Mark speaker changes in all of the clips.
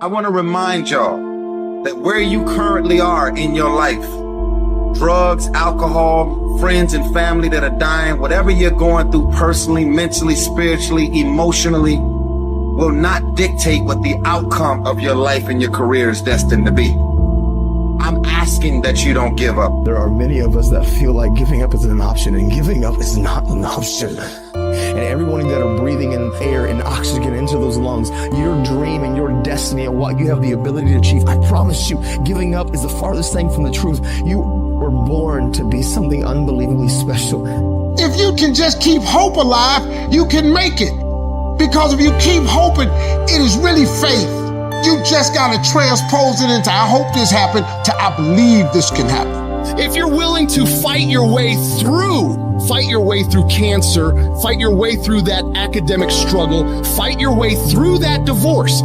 Speaker 1: I want to remind y'all that where you currently are in your life, drugs, alcohol, friends and family that are dying, whatever you're going through personally, mentally, spiritually, emotionally, will not dictate what the outcome of your life and your career is destined to be. I'm asking that you don't give up.
Speaker 2: There are many of us that feel like giving up is an option, and giving up is not an option. And everyone that are breathing in air and oxygen into those lungs, your dream and your destiny and what you have the ability to achieve, I promise you, giving up is the farthest thing from the truth. You were born to be something unbelievably special.
Speaker 3: If you can just keep hope alive, you can make it. Because if you keep hoping, it is really faith. You just gotta transpose it into I hope this happened to I believe this can happen.
Speaker 4: If you're willing to fight your way through cancer, fight your way through that academic struggle, fight your way through that divorce,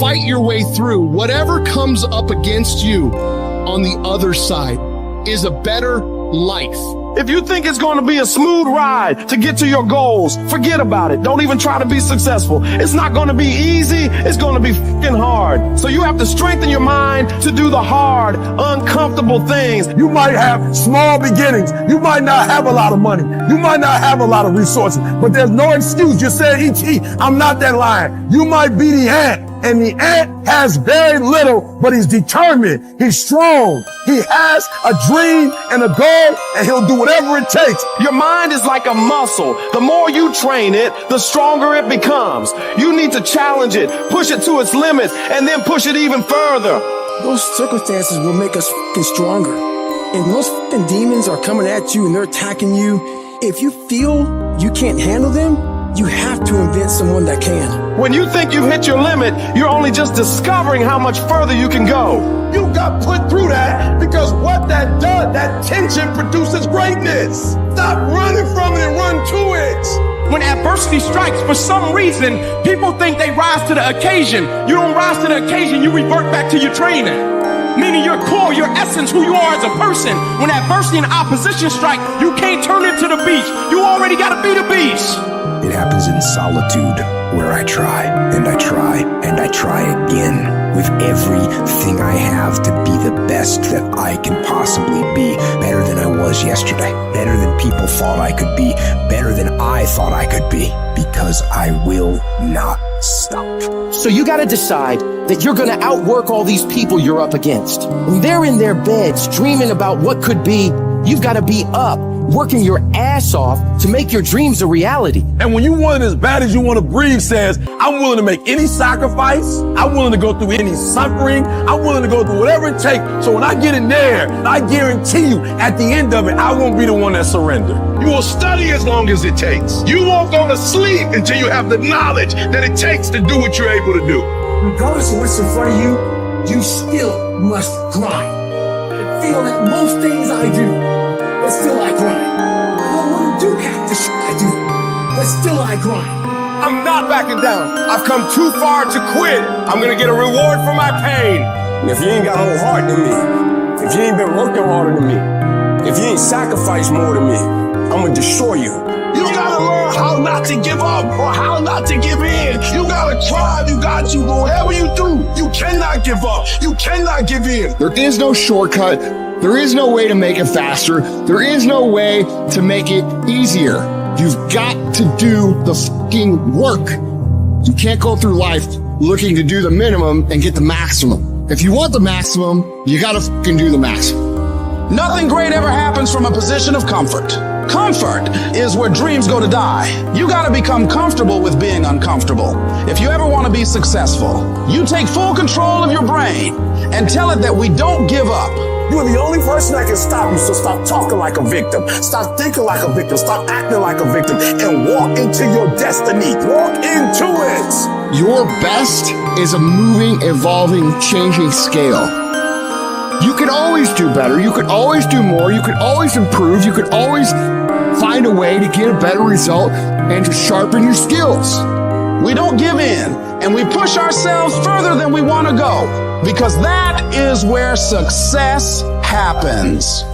Speaker 4: fight your way through whatever comes up against you on the other side is a better life.
Speaker 5: If you think it's going to be a smooth ride to get to your goals, forget about it. Don't even try to be successful. It's not going to be easy. It's going to be fucking hard. So you have to strengthen your mind to do the hard, uncomfortable things.
Speaker 6: You might have small beginnings. You might not have a lot of money. You might not have a lot of resources, but there's no excuse. You said, E.T., I'm not that lion. You might be the ant. And the ant has very little, but he's determined. He's strong. He has a dream and a goal, and he'll do whatever it takes.
Speaker 5: Your mind is like a muscle. The more you train it, the stronger it becomes. You need to challenge it, push it to its limits, and then push it even further.
Speaker 7: Those circumstances will make us stronger. And those demons are coming at you and they're attacking you. If you feel you can't handle them, you have to invent someone that can.
Speaker 5: When you think you've hit your limit, you're only just discovering how much further you can go.
Speaker 6: You got put through that because what that does, that tension produces greatness. Stop running from it and run to it.
Speaker 8: When adversity strikes, for some reason, people think they rise to the occasion. You don't rise to the occasion, you revert back to your training. Meaning your core, your essence, who you are as a person. When adversity and opposition strike, you can't turn into the beast. You already gotta be the beast.
Speaker 9: It happens in solitude, where I try, and I try, and I try again, with everything I have to be the best that I can possibly be, better than I was yesterday, better than people thought I could be, better than I thought I could be, because I will not stop.
Speaker 10: So you gotta decide that you're gonna outwork all these people you're up against. When they're in their beds dreaming about what could be, you've gotta be up, working your ass off to make your dreams a reality.
Speaker 6: And when you want it as bad as you want to breathe says, I'm willing to make any sacrifice. I'm willing to go through any suffering. I'm willing to go through whatever it takes. So when I get in there, I guarantee you at the end of it, I won't be the one that surrender.
Speaker 11: You will study as long as it takes. You won't go to sleep until you have the knowledge that it takes to do what you're able to do.
Speaker 7: Regardless of what's in front of you, you still must grind. I feel like most things I do, but still I grind. I don't want to do half the shit I do, but still I grind.
Speaker 5: I'm not backing down. I've come too far to quit. I'm gonna get a reward for my pain.
Speaker 6: And if you ain't got more heart than me, if you ain't been working harder than me, if you ain't sacrificed more than me, I'm gonna destroy you.
Speaker 11: You gotta learn how not to give up or how not to give in. You gotta try. You got to. Whatever you do, you cannot give up. You cannot give in.
Speaker 3: There is no shortcut. There is no way to make it faster. There is no way to make it easier. You've got to do the fucking work. You can't go through life looking to do the minimum and get the maximum. If you want the maximum, you gotta fucking do the maximum.
Speaker 8: Nothing great ever happens from a position of comfort. Comfort is where dreams go to die. You gotta become comfortable with being uncomfortable. If you ever want to be successful, you take full control of your brain and tell it that we don't give up.
Speaker 6: You're the only person that can stop you, so stop talking like a victim. Stop thinking like a victim. Stop acting like a victim and walk into your destiny. Walk into it.
Speaker 3: Your best is a moving, evolving, changing scale. You can always do better. You could always do more. You could always improve. You could always find a way to get a better result and to sharpen your skills.
Speaker 8: We don't give in, and we push ourselves further than we want to go, because that is where success happens.